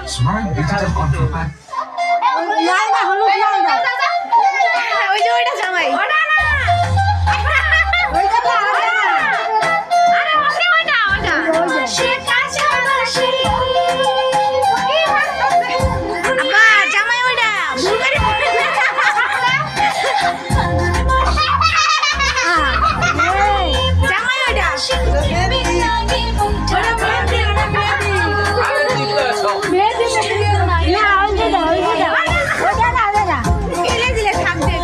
Smart digital control pad. লাল না হলুদ লাল দাও ওই যে ওইটা জামাই ওইটা তো আলাদা আরে ওটা আব্বা জামাই ওইটা বুলগারি জামাই ওইটা ফেলে দিলে থাকবে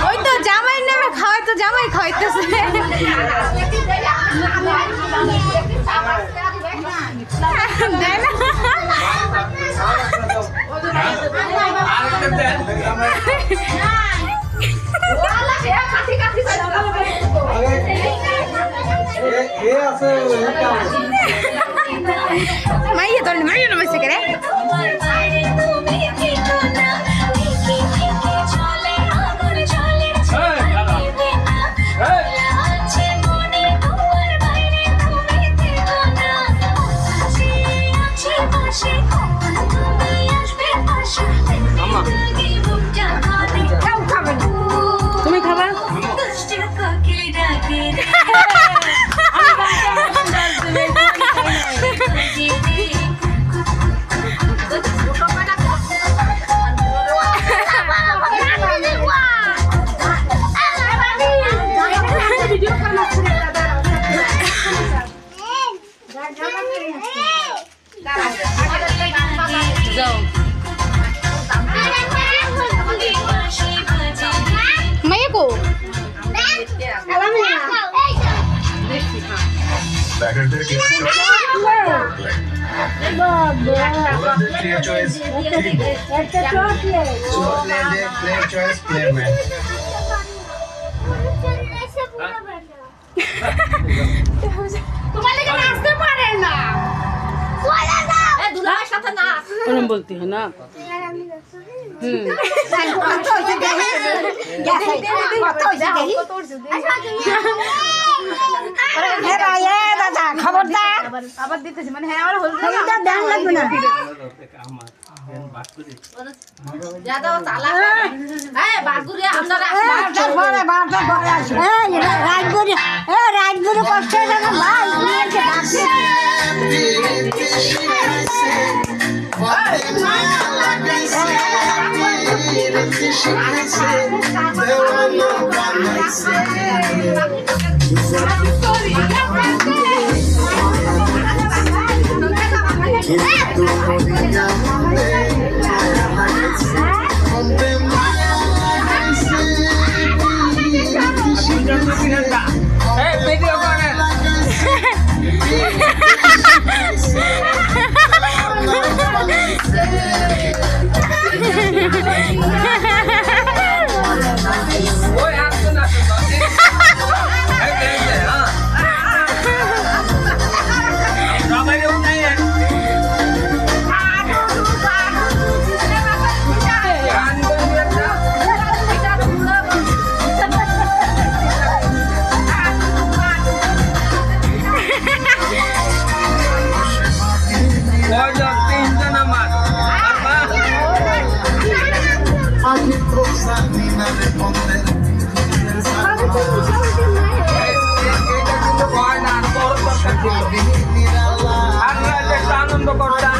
ওই তো জামাই নামে খাওয়াই তো জামাই খাওয়াইতেছে দেয় না মাইয়ে তোর মাইয়ে নমস্তে করে তুমি খাবা মাইয়ে কো Clear choice. Clear choice. Clear man. ওরম বলতে হয় না খবরদার আবার দিতেছি মানে হ্যাঁ লাগবে না রাজগুরু কষ্ট আনন্দ করতাম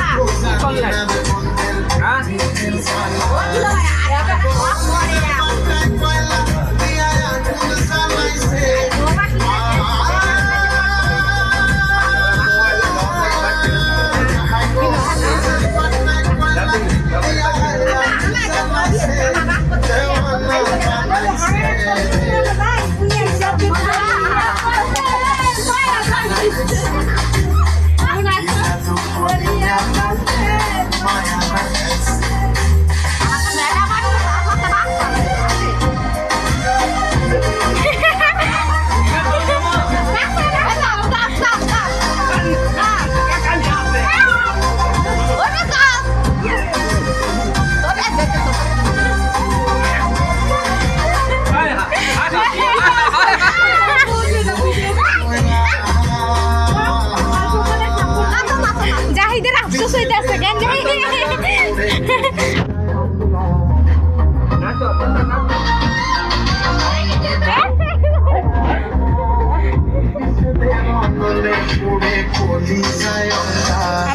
জাহিদের আফসোস হইতেছে কেন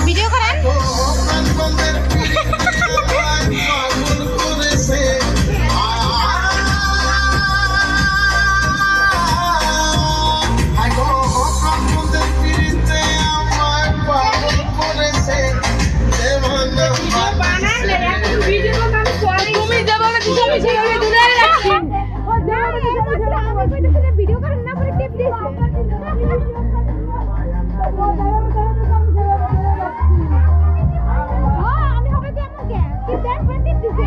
ভিডিও করেন ভিডিও করেন না পরে টিপ দিয়েছে আমি হবে কি আমাকে টিপ দেন পরে টিপ দিয়েছে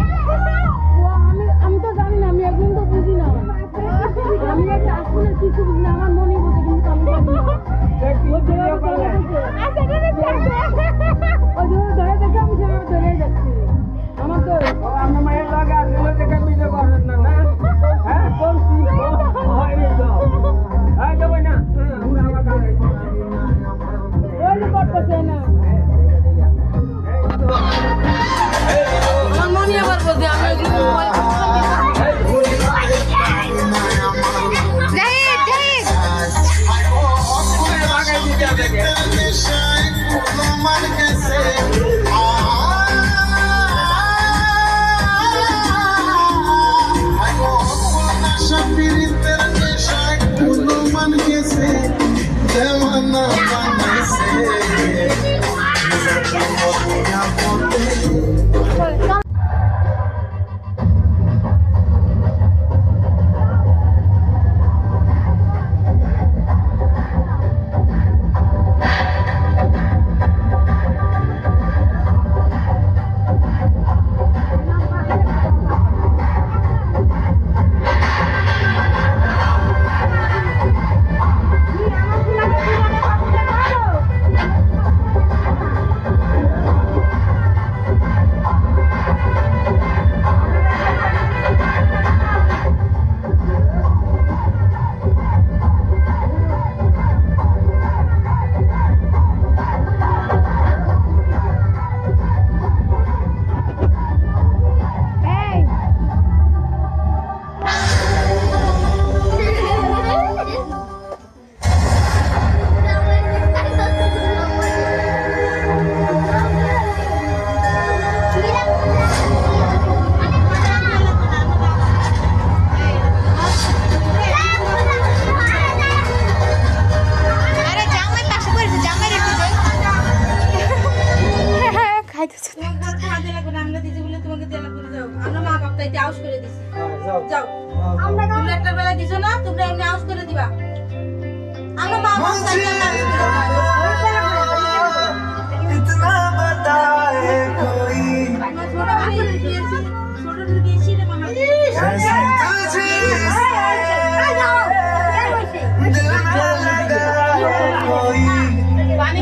আমি তো জানি না আমি একদম তো বুঝি না আমি একটা আসলে কিছু বুঝি না আমার মনে বোঝে কিন্তু আমি জানি না আচ্ছা এটা দেখো ওই যে ধরে দেখে আমি সেভাবে ধরে যাচ্ছি আমার তো আমার মায়ের লাগে আসলে দেখে ভিডিও করেন না না হ্যাঁ বলছি হয় তো হ্যাঁ যাবে না ওই যে করতেছে না আমার মনে আবার বলতে আমি ওই জাহিদ জাহিদ লাগাই দিতে হবে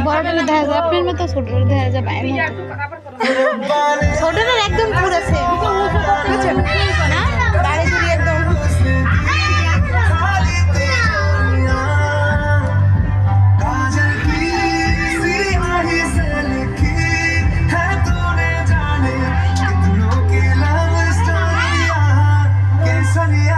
বড়টা দেখা যায় আপনার মতো ছোটটা দেখা যায় বাইরের মতো ছোটটার একদম পুর আছে না বাড়ি জুড়ি একদম Sunny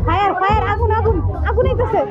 ফায়ার ফায়ার আগুন আগুন আগুন হইতেছে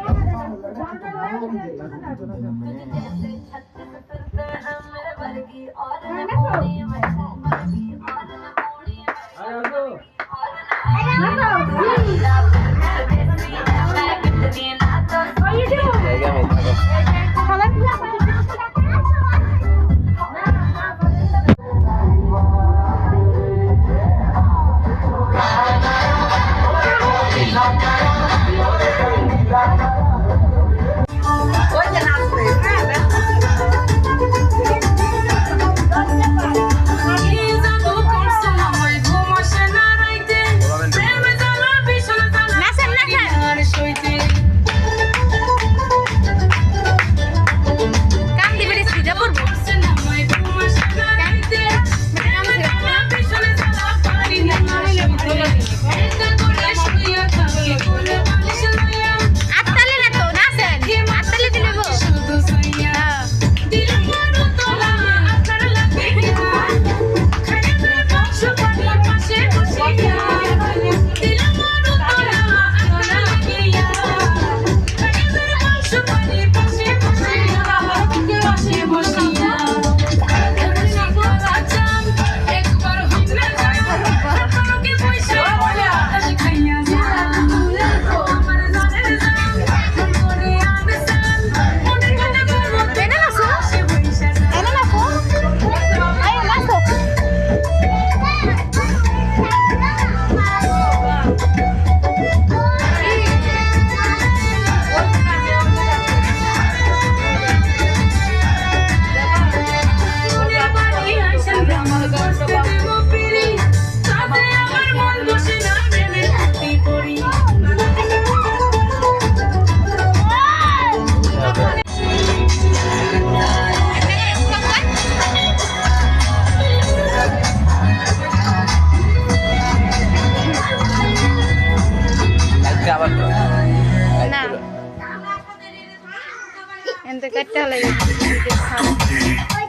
এনতে কাটতে লাগে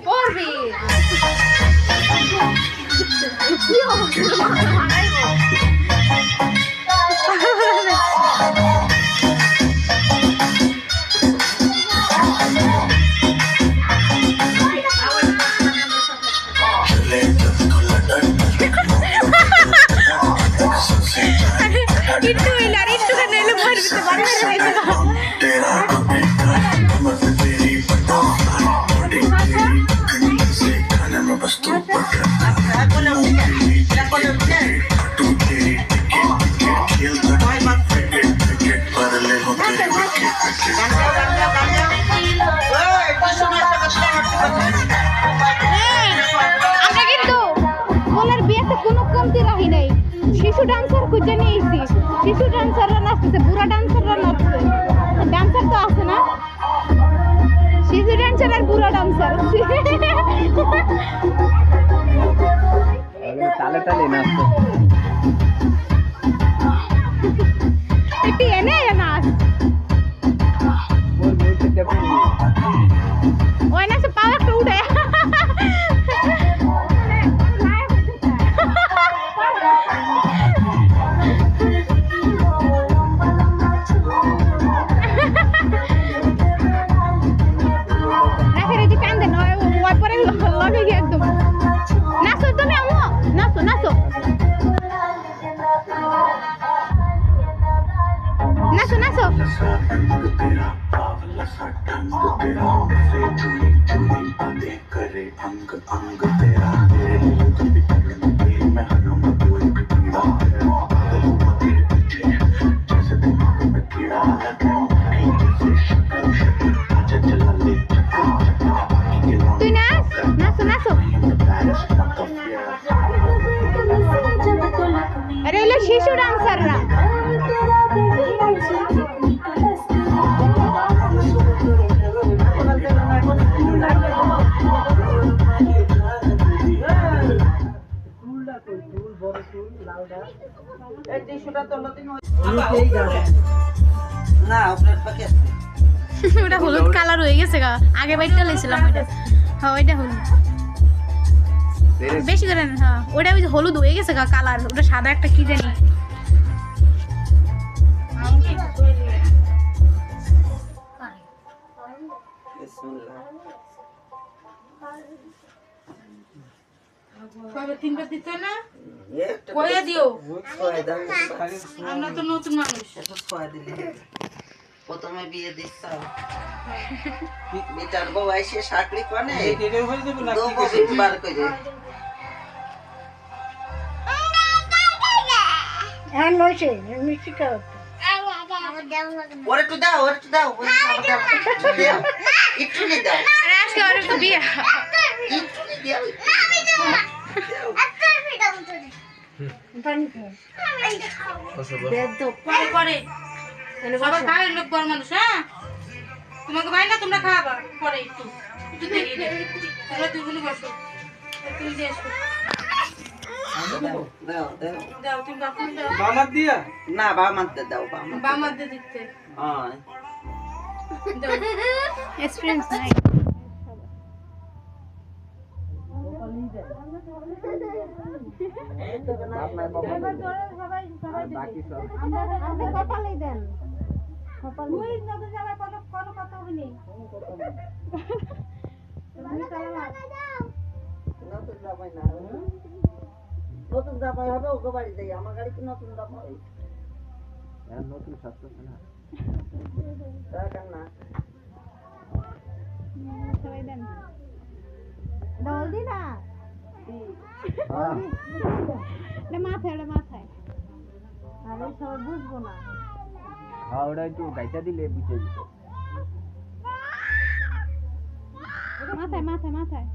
পড়বি শিশু ডান্সার খুঁজে নিয়ে এসেছি শিশু ডান্সাররা নাচতেছে বুড়া ডান্সাররা নাচছে ডান্সার তো আছে না শিশু ডান্সার আর বুড়া ডান্সার তালে তালে নাচছে একটু এনে নাচ ওই নাচে পা একটা উঠে একদম নাচো তুমি আমো নাচো নাচো सा रंग तेरा बावला सा ढंग तेरा से चुनी चुनी बातें करे अंग अंग तेरा तेरे लिए तो भी तड़न दिल में हरम कोई भी पीड़ा है पागल हुआ तेरे पीछे जैसे दिमाग में कीड़ा लगे कहीं जैसे शक्ल शक्ल आजा चला ले चक्कर चक्कर के তুই নাচ নাচো নাচো আরে হলো শিশু ডান্সাররা ওটা হলুদ কালার হয়ে গেছে গা আগে বাইরটা লেছিলাম ওইটা হ্যাঁ ওইটা হলুদ বেশি করে না হ্যাঁ ওইটা ওই যে হলুদ হয়ে গেছে গা কালার ওটা সাদা একটা কি জানি তিনবার দিতে না কয়ে দিও আমরা তো নতুন মানুষ প্রথমে বিয়ে দিচ্ছ বেটার বউ আইসে চাকরি করে বার করে ওরে একটু দাও একটু নি দাও আজকে অনেক বিয়ে পরে সবাই খায় লোক বড় মানুষ হ্যাঁ তোমাকে ভাই না তোমরা খাওয়াবা পরে একটু একটু দেরি তোমরা দুগুলো বসো তুমি দিয়ে আসো দাও তুমি বাপু দাও বামাত দিয়া না বামাত দাও বামার দিয়ে দিতে হ্যাঁ দাও এক্সপেরিয়েন্স নাই নতুন জামাই হবে ওকে বাড়ি যাই আমার গাড়ি কি নতুন জামাই নতুন স্বাস্থ্য না না সবাই দেন জলদি না মাথায় আরে সবাই বুঝবো না হ্যাঁ ওটা একটু গাইটা দিলে বুঝে যেত মাথায়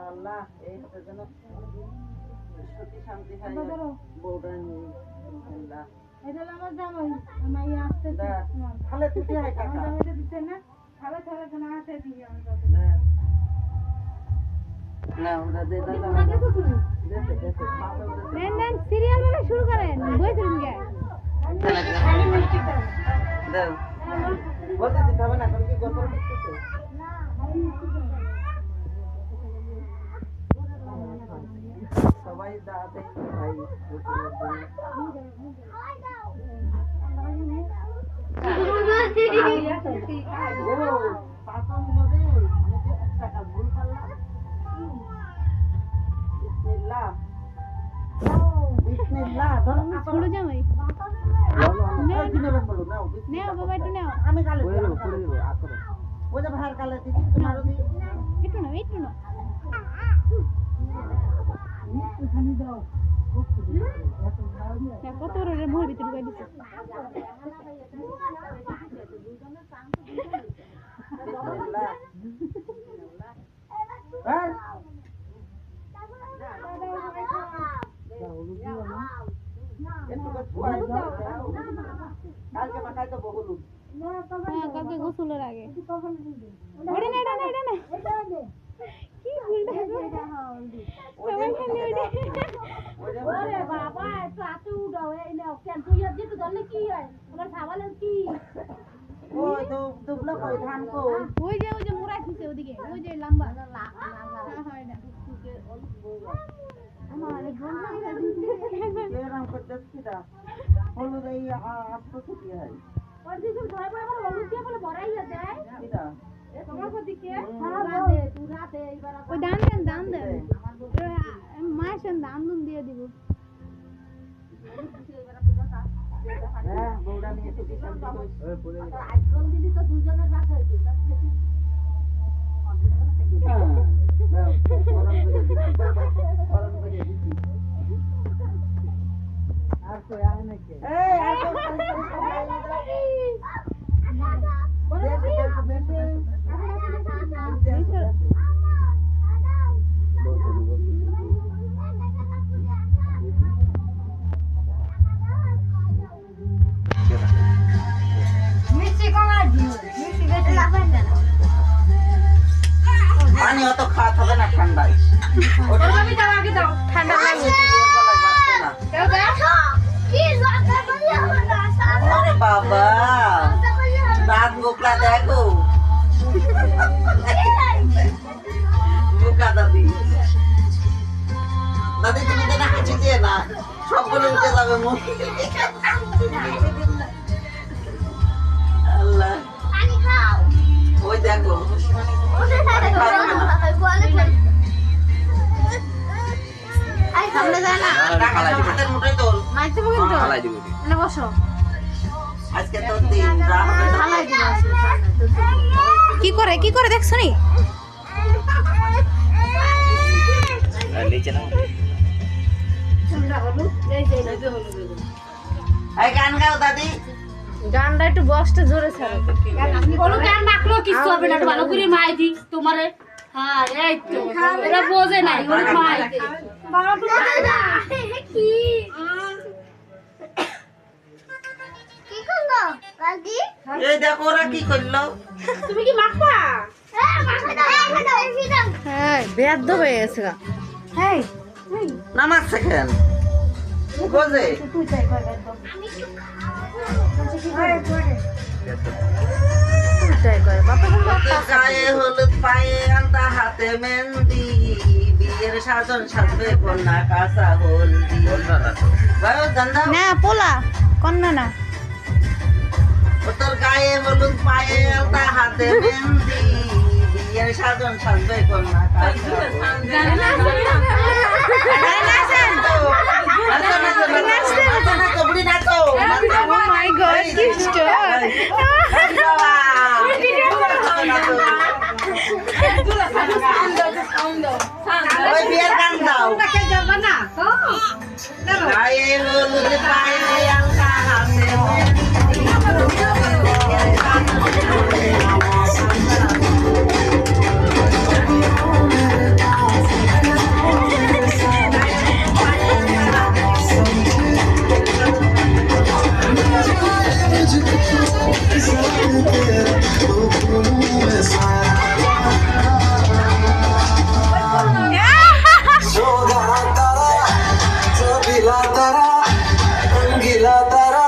আল্লাহ এই যেন সত্যি শান্তি হয় বউটা নিয়ে আল্লাহ এটা আমার জামাই আমার আসতে তাহলে তুই হয় টাকা জামাইটা দিতে না খাবে খাবে না হাতে দিয়ে আমরা না ওরা দে দাদা নেন সিরিয়াল মানে শুরু করেন বইছেন কে দাও বলতে দিতে হবে না কারণ কি গল্প করতেছে সবাই দাঁড়াতে ভাই ছোট জামাই নেও বাবা একটু নেও আমি কালে করে দেব ভাইয়ের কালে দিচ্ছি তোমারও দিই একটু না কত রোডের মোহর ভিতরে ঢুকাই দিচ্ছে কালকে মাথায় তো বহুলুদ কালকে গোসলের আগে ওটা না কি ওরে বাবা একটু হাতে উঠাও এই নাও কেন তুই আর দিতে ধরলে কি হয় তোমার সাবালের কি ওই তো দুবলো কই ধান কো ওই যে মোড়া খিসে ওদিকে ওই যে লম্বা হয় না আমার এরকম করতেছি না হলুদ এই আসতো ছুটি হয় ওর দিকে ধরে আমার হলুদ দিয়ে বলে ভরাইয়া দেয় কিটা ওই দান দেন মায়ের দান দুন দিয়ে দিব হ্যাঁ বউটা নিয়ে সুখী শান্তি করে আজকাল দিদি তো দুজনের ভাগ হয়েছে আর তো আর নাকি এই আর তো পানি অত খাওয়া হবে না ঠান্ডায় ওটা আমি দাও আগে দাও ঠান্ডা লাগবে দাও দাও আরে বাবা দাঁত গোকলা দেখো গোকা দাদি দাদি তুমি তো না কিছু দিয়ে না সবগুলো উঠে যাবে মুখ আল্লাহ ওই দেখো হাতের মুঠে তোল মাইতে বলেন তো না বসো আজকে তো দিন রাত হালাই দিব কি করে দেখছো নি এই গান গাও দাদি গানটা একটু বসটা জোরে ছাড়ো কোনো গান মাখলো কিছু হবে না ভালো করে মাই দি তোমারে হ্যাঁ এই তো এরা বোঝে নাই ওরে মাই দে এই দেখো ওরা কি করলো তুমি কি মাখবা হ্যাঁ বেয়াদ্দ হয়ে গেছে গা এই নামাজ শেখেন বোঝে উল্টাই করে বাবা গায়ে হলুদ পায়ে আলতা হাতে মেহেন্দি বিয়ের সাজন সাজবে কন্যা কাঁচা হলদি গায়ে গন্ধা না পোলা কন্যা না ও তোর গায়ে হলুদ পায়ে আলতা হাতে মেহেন্দি বিয়ের সাজন সাজবে কন্যা কাঁচা ও মাই গড কি স্টোর ওই বিয়ের গান দাও গায়ে হলুদ পায়ে আলতা হাতে तारा रंगीला तारा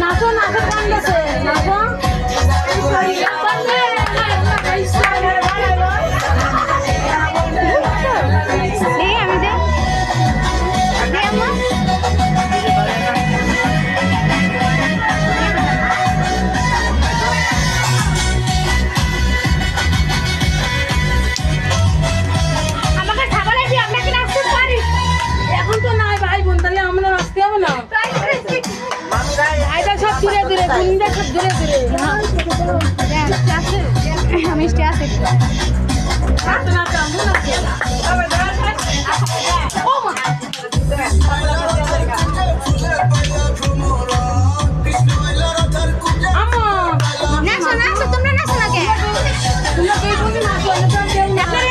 নাচো নাচো গান গেছে নাচো আমি দে আম্মা আমাকে খাবার দিও আমরা কি নাচতে পারি এখন তো নাই ভাই বোন তাহলে আমরা নাচতে হবে না আইটা সব দূরে দূরে গুন্ডা সব দূরে দূরে আমি স্টে আছে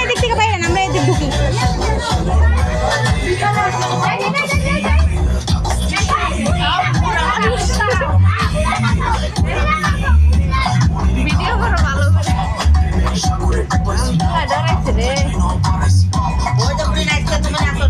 এদিক থেকে বাইরে আমরা এদিক ঢুকি ভিডিও করো ভালো ডরাইছে রে ওই তো পুরি নাচতে তুমি নাচো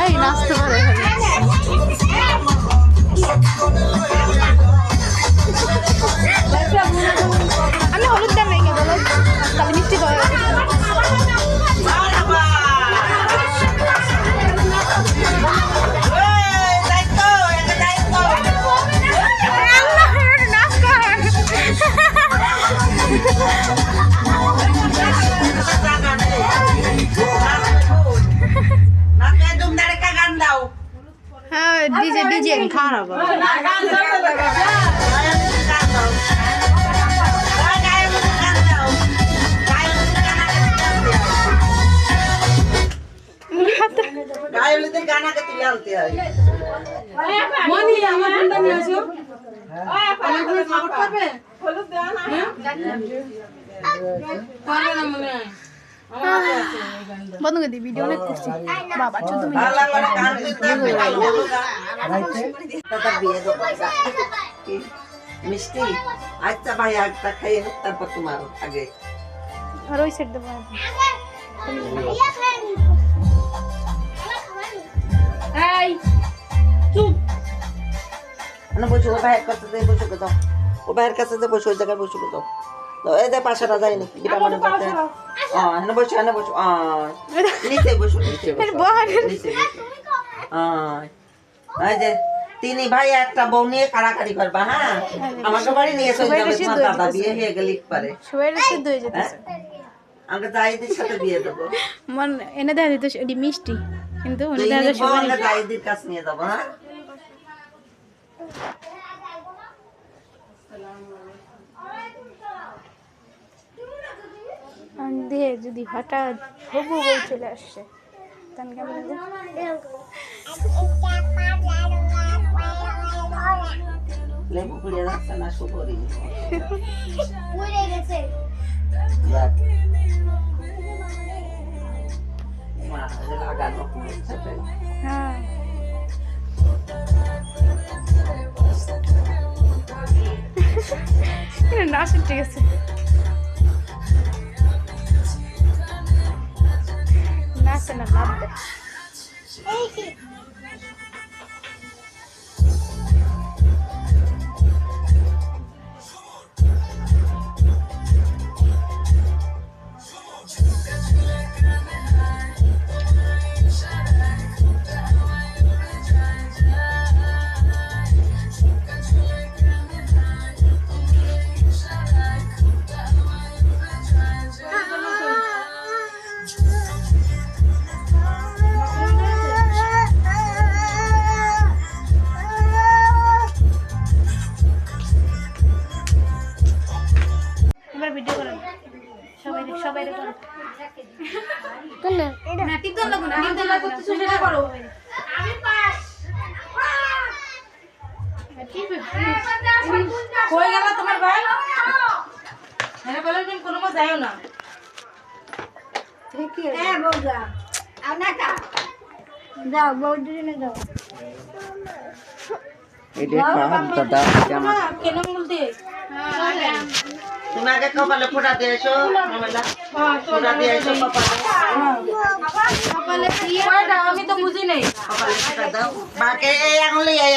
এই নাচতে পারে আমি হলুদ দাম রেখে বলো তাহলে মিষ্টি করে হ্যাঁ ডিজে ডিজে খারাপ গানা কে তুলে আনতে হয় মনি আমার ফোনটা নিয়ে আসো আমার কোনো সাপোর্ট করবে হলুদ দেওয়া না পারবে না মনে হয় বন্ধ করে দি ভিডিও অনেক করছি বাবা 14 মিনিট আল্লাহ করে গান তার বিয়ে দেবো মিষ্টি আচ্ছা ভাই একটা খাইয়ে নো তারপর তোমার আগে আর ওই সেট দেবো এই চুপ না বসে ও ভাইয়ের কাছে দিয়ে বসে দাও ও ভাইয়ের কাছে দিয়ে বসে ওই জায়গায় বসে দাও দাও এই দে পাশাটা যায়নি বিটা মনে করতে হ্যাঁ বসে না বসে নিচে বসে নিচে নিচে এই যে তিনি ভাই একটা বউ নিয়ে কাড়াকাড়ি করবা হ্যাঁ আমাকে বাড়ি নিয়ে চলে যাবে তোমার দাদা বিয়ে হয়ে গেলে পারে সবাই সিদ্ধ হয়ে যেতেছে আমাকে জাইদির সাথে বিয়ে দেবো মন এনে দেয়া দিত এডি মিষ্টি কিন্তু উনি দেয়া তুই সবাই আমরা জাইদির কাছে নিয়ে যাবো হ্যাঁ দিয়ে যদি হঠাৎ হবু বই চলে আসছে তখন কেমন লেবু পুড়িয়ে যাচ্ছে না সুপরি লাগানো হ্যাঁ নাচ ঠিক আছে নাচ না লাভ দেয় ভিডিও করেন সবাই সবাই করো কোন না টিপ দাও না টিপ দাও করতে সেটা করো আমি পাস কই গেল তোমার ভাই এনে বলেন তুমি কোনো মত যাইও না ঠিক আছে বউগা আর না কা যাও বউর জন্য যাও এটা খাওয়ান দাদা মা কেন বলতে তুমি আগে কপালে ফোঁটা দিয়ে এসো মামেলা ফোঁটা দিয়ে এসো কপালে কয়টা আমি তো বুঝি নাই কপালে ফোঁটা দাও বাকে এই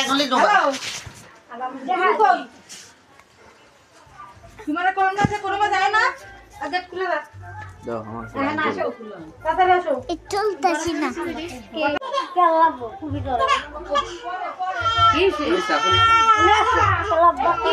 আঙুলি ডোবা কই তোমার করোনা যে করোনা যায় না আর গেট খুলে রাখ দাও আমার এখন আসো তাড়াতাড়ি আসো চলতেছি না কেলা খুবই ডর কি সে পয়সা কেলা বাকি